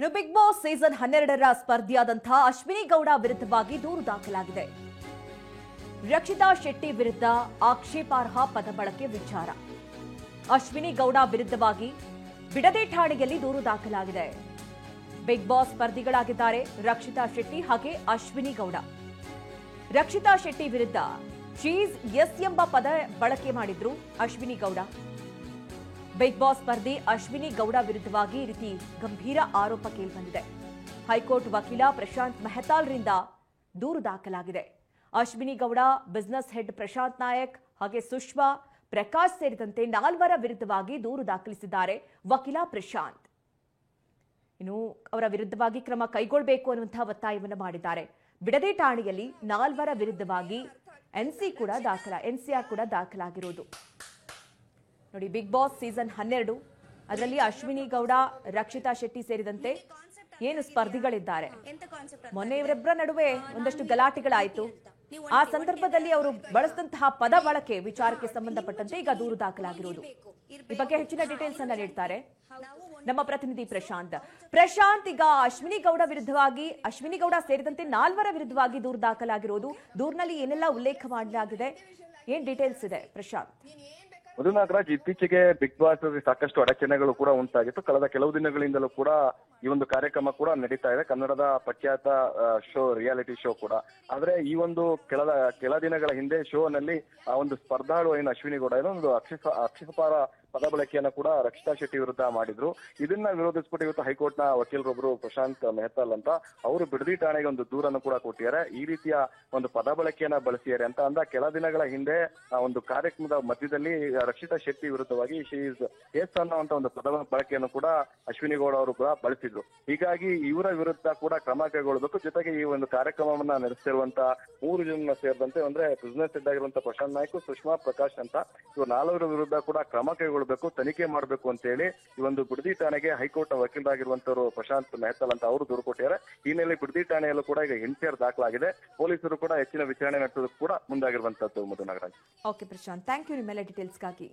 ಇನ್ನು Bigg Boss season 12ರ ಸ್ಪರ್ಧಿಯಾದಂತಹ ಅಶ್ವಿನಿ ಗೌಡ ವಿರುದ್ಧವಾಗಿ ದೂರು ದಾಖಲಾಗಿದೆ. ರಕ್ಷಿತಾ ಶೆಟ್ಟಿ ವಿರುದ್ಧ ಆಕ್ಷೇಪಾರ್ಹ ಪದ ಬಳಕೆ ವಿಚಾರ. ಅಶ್ವಿನಿ ಗೌಡ ವಿರುದ್ಧವಾಗಿ ಬಿಡದಿ ಠಾಣೆಯಲ್ಲಿ ದೂರು ದಾಖಲಾಗಿದೆ. ಬಿಗ್ ಬಾಸ್ ಸ್ಪರ್ಧಿಗಳಾಗಿದ್ದಾರೆ ರಕ್ಷಿತಾ ಶೆಟ್ಟಿ ಹಾಗೆ ಅಶ್ವಿನಿ ಗೌಡ. ರಕ್ಷಿತಾ ಶೆಟ್ಟಿ ವಿರುದ್ಧ ಚೀಸ್ ಎಸ್ ಎಂಬ ಪದ ಬಳಕೆ ಮಾಡಿದ್ರು ಅಶ್ವಿನಿ ಗೌಡ. ಬಿಗ್ ಬಾಸ್ ಸ್ಪರ್ಧಿ ಅಶ್ವಿನಿ ಗೌಡ ವಿರುದ್ಧವಾಗಿ ಈ ರೀತಿ ಗಂಭೀರ ಆರೋಪ ಕೇಳಿಬಂದಿದೆ. ಹೈಕೋರ್ಟ್ ವಕೀಲ ಪ್ರಶಾಂತ್ ಮೆಹತಾಲ್ರಿಂದ ದೂರು ದಾಖಲಾಗಿದೆ. ಅಶ್ವಿನಿ ಗೌಡ, ಬಿಸಿನೆಸ್ ಹೆಡ್ ಪ್ರಶಾಂತ್ ನಾಯಕ್ ಹಾಗೆ ಸುಷ್ಮಾ ಪ್ರಕಾಶ್ ಸೇರಿದಂತೆ 4 ವಿರುದ್ಧವಾಗಿ ದೂರು ದಾಖಲಿಸಿದ್ದಾರೆ ವಕೀಲ ಪ್ರಶಾಂತ್. ಇನ್ನು ಅವರ ವಿರುದ್ಧವಾಗಿ ಕ್ರಮ ಕೈಗೊಳ್ಳಬೇಕು ಅನ್ನುವಂತಹ ಒತ್ತಾಯವನ್ನು ಮಾಡಿದ್ದಾರೆ. ಬಿಡದಿ ಠಾಣೆಯಲ್ಲಿ 4 ವಿರುದ್ಧವಾಗಿ ಎನ್ಸಿಆರ್ ಕೂಡ ದಾಖಲಾಗಿರುವುದು ನೋಡಿ. ಬಿಗ್ ಬಾಸ್ ಸೀಸನ್ 12 ಅದರಲ್ಲಿ ಅಶ್ವಿನಿ ಗೌಡ, ರಕ್ಷಿತಾ ಶೆಟ್ಟಿ ಸೇರಿದಂತೆ ಏನು ಸ್ಪರ್ಧಿಗಳಿದ್ದಾರೆ. ಮೊನ್ನೆ ಇವರಿಬ್ಬರ ನಡುವೆ ಒಂದಷ್ಟು ಗಲಾಟೆಗಳಾಯಿತು. ಆ ಸಂದರ್ಭದಲ್ಲಿ ಅವರು ಬಳಸಿದಂತಹ ಪದ ಬಳಕೆ ವಿಚಾರಕ್ಕೆ ಸಂಬಂಧಪಟ್ಟಂತೆ ಈಗ ದೂರು ದಾಖಲಾಗಿರುವುದು. ಈ ಬಗ್ಗೆ ಹೆಚ್ಚಿನ ಡೀಟೇಲ್ಸ್ ಅನ್ನ ನೀಡ್ತಾರೆ ನಮ್ಮ ಪ್ರತಿನಿಧಿ ಪ್ರಶಾಂತ್. ಈಗ ಅಶ್ವಿನಿ ಗೌಡ ವಿರುದ್ಧವಾಗಿ, ಅಶ್ವಿನಿ ಗೌಡ ಸೇರಿದಂತೆ 4 ವಿರುದ್ಧವಾಗಿ ದೂರು ದಾಖಲಾಗಿರುವುದು. ದೂರಿನಲ್ಲಿ ಏನೆಲ್ಲ ಉಲ್ಲೇಖ ಮಾಡಲಾಗಿದೆ, ಏನ್ ಡೀಟೇಲ್ಸ್ ಇದೆ ಪ್ರಶಾಂತ್? ಮಧುನಾಗರಾಜ್, ಇತ್ತೀಚೆಗೆ ಬಿಗ್ ಬಾಸ್ ಸಾಕಷ್ಟು ಅಡಚಣೆಗಳು ಕೂಡ ಉಂಟಾಗಿತ್ತು. ಕಳೆದ ಕೆಲವು ದಿನಗಳಿಂದಲೂ ಕೂಡ ಈ ಒಂದು ಕಾರ್ಯಕ್ರಮ ಕೂಡ ನಡೀತಾ ಇದೆ, ಕನ್ನಡದ ಪ್ರಖ್ಯಾತ ಶೋ, ರಿಯಾಲಿಟಿ ಶೋ ಕೂಡ. ಆದ್ರೆ ಈ ಒಂದು ಕೆಲ ದಿನಗಳ ಹಿಂದೆ ಶೋ ನಲ್ಲಿ ಆ ಒಂದು ಸ್ಪರ್ಧಾಳು ಏನು ಅಶ್ವಿನಿ ಗೌಡ ಒಂದು ಆಕ್ಷೇಪಾರ್ಹ ಪದ ಬಳಕೆಯನ್ನ ಕೂಡ ರಕ್ಷಿತಾ ಶೆಟ್ಟಿ ವಿರುದ್ಧ ಮಾಡಿದ್ರು. ಇದನ್ನ ವಿರೋಧಿಸ್ಬಿಟ್ಟು ಇವತ್ತು ಹೈಕೋರ್ಟ್ ನ ವಕೀಲರೊಬ್ಬರು ಪ್ರಶಾಂತ್ ಮೆಹತಾಲ್ ಅಂತ ಅವರು ಬಿಡದಿ ಠಾಣೆಗೆ ಒಂದು ದೂರನ್ನು ಕೂಡ ಕೊಟ್ಟಿದ್ದಾರೆ. ಈ ರೀತಿಯ ಒಂದು ಪದ ಬಳಕೆಯನ್ನ ಬಳಸಿದ್ದಾರೆ ಅಂತ ಕೆಲ ದಿನಗಳ ಹಿಂದೆ ಆ ಒಂದು ಕಾರ್ಯಕ್ರಮದ ಮಧ್ಯದಲ್ಲಿ ರಕ್ಷಿತಾ ಶೆಟ್ಟಿ ವಿರುದ್ಧವಾಗಿ ಶೀಸ್ ಎಸ್ ಅನ್ನುವಂತ ಒಂದು ಪದ ಬಳಕೆಯನ್ನು ಕೂಡ ಅಶ್ವಿನಿ ಗೌಡ ಅವರು ಕೂಡ ಬಳಸಿದ್ರು. ಹೀಗಾಗಿ ಇವರ ವಿರುದ್ಧ ಕೂಡ ಕ್ರಮ ಕೈಗೊಳ್ಳಬೇಕು. ಜೊತೆಗೆ ಈ ಒಂದು ಕಾರ್ಯಕ್ರಮವನ್ನ ನಡೆಸ್ತಿರುವಂತ 3 ಜನ ಸೇರಿದಂತೆ ಅಂದ್ರೆ ಬಿಸಿನೆಸ್ ಹೆಡ್ ಆಗಿರುವಂತಹ ಪ್ರಶಾಂತ್ ನಾಯ್ಕ, ಸುಷ್ಮಾ ಪ್ರಕಾಶ್ ಅಂತ ಇವರು 4 ವಿರುದ್ಧ ಕೂಡ ಕ್ರಮ ಕೈಗೊಳ್ಳಬೇಕು, ತನಿಖೆ ಮಾಡಬೇಕು ಅಂತ ಹೇಳಿ ಈ ಒಂದು ಬಿಡದಿ ಠಾಣೆಗೆ ಹೈಕೋರ್ಟ್ ವಕೀಲರಾಗಿರುವಂತವರು ಪ್ರಶಾಂತ್ ಮೆಹತಾಲ್ ಅಂತ ಅವರು ದೂರು ಕೊಟ್ಟಿದ್ದಾರೆ. ಈ ಹಿನ್ನೆಲೆ ಬಿಡದಿ ಠಾಣೆಯಲ್ಲೂ ಕೂಡ ಈಗ ಎನ್ಸಿಆರ್ ದಾಖಲಾಗಿದೆ. ಪೊಲೀಸರು ಕೂಡ ಹೆಚ್ಚಿನ ವಿಚಾರಣೆ ನಡೆಸೋದಕ್ಕೂ ಕೂಡ ಮುಂದಾಗಿರುವಂತದ್ದು. ಮಧುನಾಗರಾಜ್. ಓಕೆ ಪ್ರಶಾಂತ್, ಥ್ಯಾಂಕ್ ಯು ನಿಮ್ಮೆಲ್ಲ ಡೀಟೇಲ್ಸ್ಗಾಗಿ.